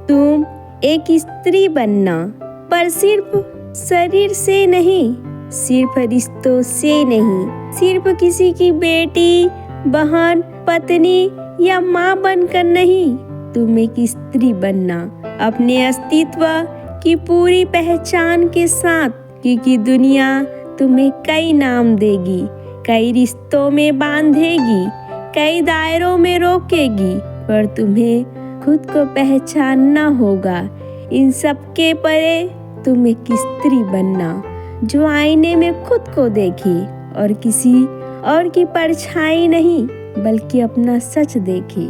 तुम एक स्त्री बनना, पर सिर्फ शरीर से नहीं, सिर्फ रिश्तों से नहीं, सिर्फ किसी की बेटी, बहन, पत्नी या माँ बनकर नहीं। तुम एक स्त्री बनना अपने अस्तित्व की पूरी पहचान के साथ, क्योंकि दुनिया तुम्हें कई नाम देगी, कई रिश्तों में बांधेगी, कई दायरों में रोकेगी, पर तुम्हें खुद को पहचानना होगा। इन सब के परे तुम एक स्त्री बनना जो आईने में खुद को देखे और किसी और की परछाई नहीं बल्कि अपना सच देखे।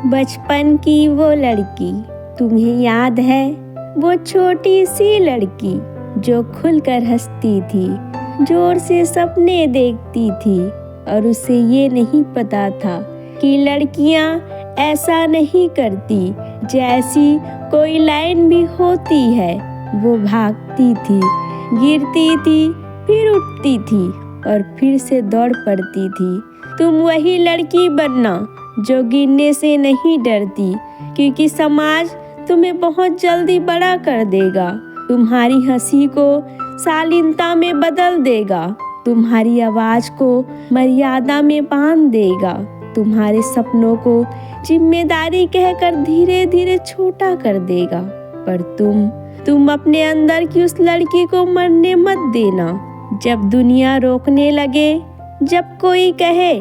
बचपन की वो लड़की, तुम्हें याद है वो छोटी सी लड़की जो खुलकर हंसती थी, जोर से सपने देखती थी और उसे ये नहीं पता था कि लड़कियां ऐसा नहीं करती, जैसी कोई लाइन भी होती है। वो भागती थी, गिरती थी, फिर उठती थी और फिर से दौड़ पड़ती थी। तुम वही लड़की बनना जो गिरने से नहीं डरती, क्योंकि समाज तुम्हें बहुत जल्दी बड़ा कर देगा। तुम्हारी हंसी को शालीनता में बदल देगा, तुम्हारी आवाज को मर्यादा में बांध देगा, तुम्हारे सपनों को जिम्मेदारी कहकर धीरे धीरे छोटा कर देगा। पर तुम अपने अंदर की उस लड़की को मरने मत देना। जब दुनिया रोकने लगे, जब कोई कहे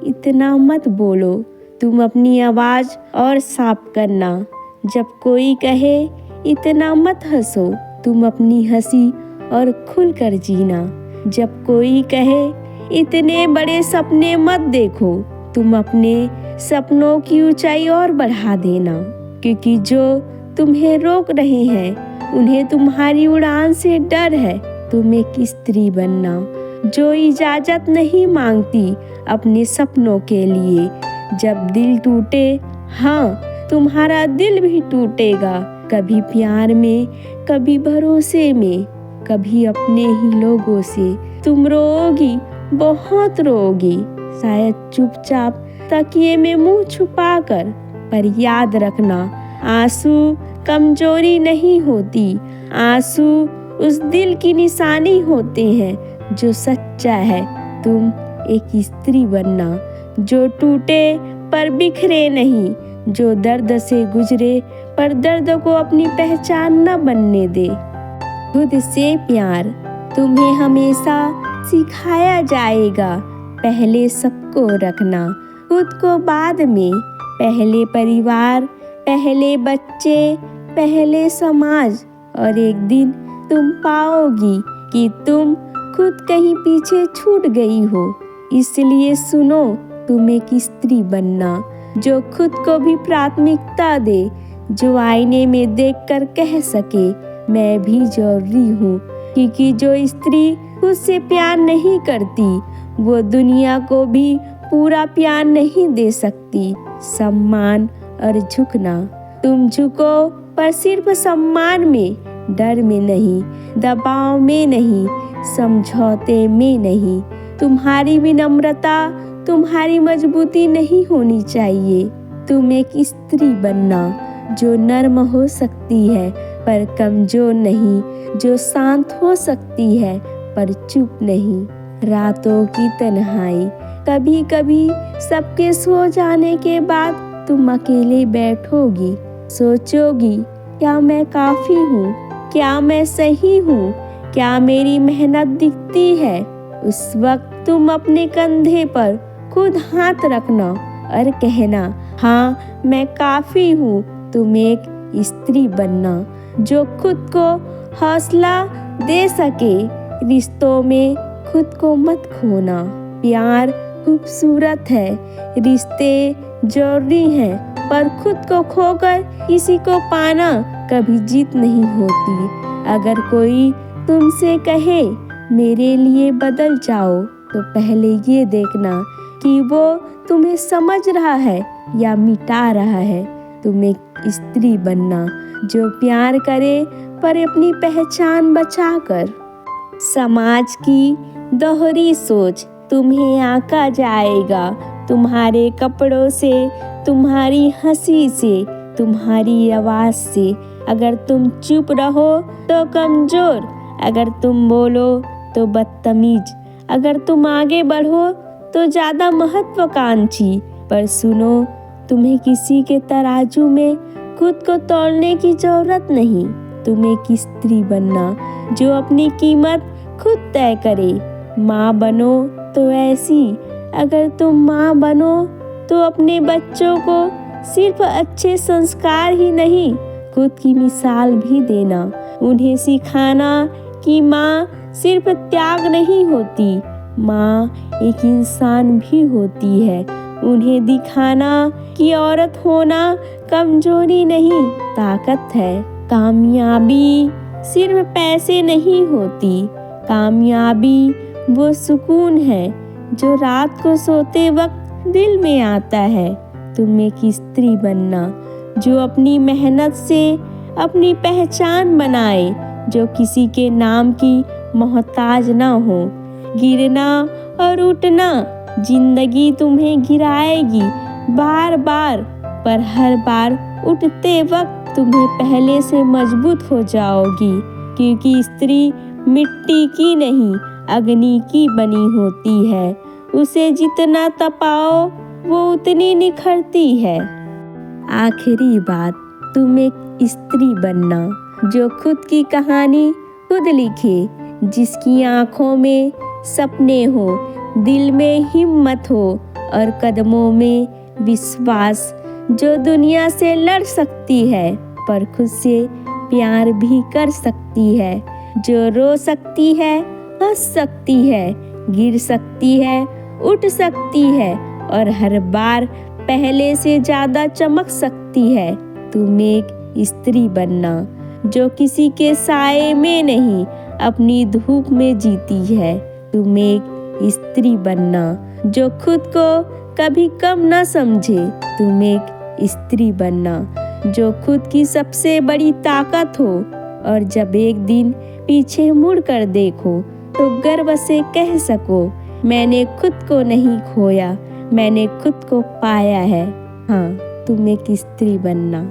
इतना मत बोलो, तुम अपनी आवाज और साफ करना। जब कोई कहे इतना मत हंसो, तुम अपनी हंसी और खुलकर जीना। जब कोई कहे इतने बड़े सपने मत देखो, तुम अपने सपनों की ऊंचाई और बढ़ा देना, क्योंकि जो तुम्हें रोक रहे हैं उन्हें तुम्हारी उड़ान से डर है। तुम एक स्त्री बनना जो इजाजत नहीं मांगती अपने सपनों के लिए। जब दिल टूटे, हाँ तुम्हारा दिल भी टूटेगा, कभी प्यार में, कभी भरोसे में, कभी अपने ही लोगों से। तुम रोओगी, बहुत रोओगी, शायद चुपचाप तकिए में मुंह छुपाकर। पर याद रखना, आंसू कमजोरी नहीं होती, आंसू उस दिल की निशानी होते हैं जो सच्चा है। तुम एक स्त्री बनना जो टूटे पर बिखरे नहीं, जो दर्द से गुजरे पर दर्द को अपनी पहचान न बनने दे। खुद से प्यार तुम्हें हमेशा सिखाया जाएगा। पहले सबको रखना, खुद को बाद में। पहले परिवार, पहले बच्चे, पहले समाज। और एक दिन तुम पाओगी कि तुम खुद कहीं पीछे छूट गई हो। इसलिए सुनो, तुम एक स्त्री बनना जो खुद को भी प्राथमिकता दे, जो आईने में देखकर कह सके मैं भी जरूरी हूँ। क्योंकि जो स्त्री खुद से प्यार नहीं करती वो दुनिया को भी पूरा प्यार नहीं दे सकती। सम्मान और झुकना, तुम झुको पर सिर्फ सम्मान में, डर में नहीं, दबाव में नहीं, समझौते में नहीं। तुम्हारी विनम्रता तुम्हारी मजबूती नहीं होनी चाहिए। तुम एक स्त्री बनना जो नर्म हो सकती है पर कमजोर नहीं, जो शांत हो सकती है पर चुप नहीं। रातों की तन्हाई, कभी कभी सबके सो जाने के बाद तुम अकेले बैठोगी, सोचोगी क्या मैं काफी हूँ, क्या मैं सही हूँ, क्या मेरी मेहनत दिखती है। उस वक्त तुम अपने कंधे पर खुद हाथ रखना और कहना, हाँ मैं काफी हूँ। तुम एक स्त्री बनना जो खुद को हौसला दे सके। रिश्तों में खुद को मत खोना। प्यार खूबसूरत है, रिश्ते जरूरी हैं, पर खुद को खोकर किसी को पाना कभी जीत नहीं होती। अगर कोई तुमसे कहे मेरे लिए बदल जाओ, तो पहले ये देखना कि वो तुम्हें समझ रहा है या मिटा रहा है। तुम एक स्त्री बनना जो प्यार करे पर अपनी पहचान बचाकर। समाज की दोहरी सोच तुम्हें आंका जाएगा, तुम्हारे कपड़ों से, तुम्हारी हंसी से, तुम्हारी आवाज से। अगर तुम चुप रहो तो कमजोर, अगर तुम बोलो तो बदतमीज, अगर तुम आगे बढ़ो तो ज़्यादा महत्वाकांक्षी। पर सुनो, तुम्हें किसी के तराजू में खुद को तौलने की जरूरत नहीं। तुम्हें एक स्त्री बनना जो अपनी कीमत खुद तय करे। माँ बनो तो ऐसी, अगर तुम माँ बनो तो अपने बच्चों को सिर्फ अच्छे संस्कार ही नहीं, खुद की मिसाल भी देना। उन्हें सिखाना कि माँ सिर्फ त्याग नहीं होती, माँ एक इंसान भी होती है। उन्हें दिखाना कि औरत होना कमजोरी नहीं, ताकत है। कामयाबी सिर्फ पैसे नहीं होती, कामयाबी वो सुकून है जो रात को सोते वक्त दिल में आता है। तुम एक स्त्री बनना जो अपनी मेहनत से अपनी पहचान बनाए, जो किसी के नाम की मोहताज ना हो। गिरना और उठना, जिंदगी तुम्हें गिराएगी बार बार, पर हर बार उठते वक्त तुम्हें पहले से मजबूत हो जाओगी। क्योंकि स्त्री मिट्टी की नहीं, अग्नि की बनी होती है। उसे जितना तपाओ वो उतनी निखरती है। आखिरी बात, तुम एक स्त्री बनना जो खुद की कहानी खुद लिखे, जिसकी आंखों में सपने हो, दिल में हिम्मत हो और कदमों में विश्वास। जो दुनिया से लड़ सकती है पर खुद से प्यार भी कर सकती है। जो रो सकती है, हंस सकती है, गिर सकती है, उठ सकती है और हर बार पहले से ज़्यादा चमक सकती है। तुम एक स्त्री बनना जो किसी के साए में नहीं, अपनी धूप में जीती है। तुम एक स्त्री बनना जो खुद को कभी कम न समझे। तुम एक स्त्री बनना जो खुद की सबसे बड़ी ताकत हो, और जब एक दिन पीछे मुड़ कर देखो तो गर्व से कह सको, मैंने खुद को नहीं खोया, मैंने खुद को पाया है। हाँ, तुम एक स्त्री बनना।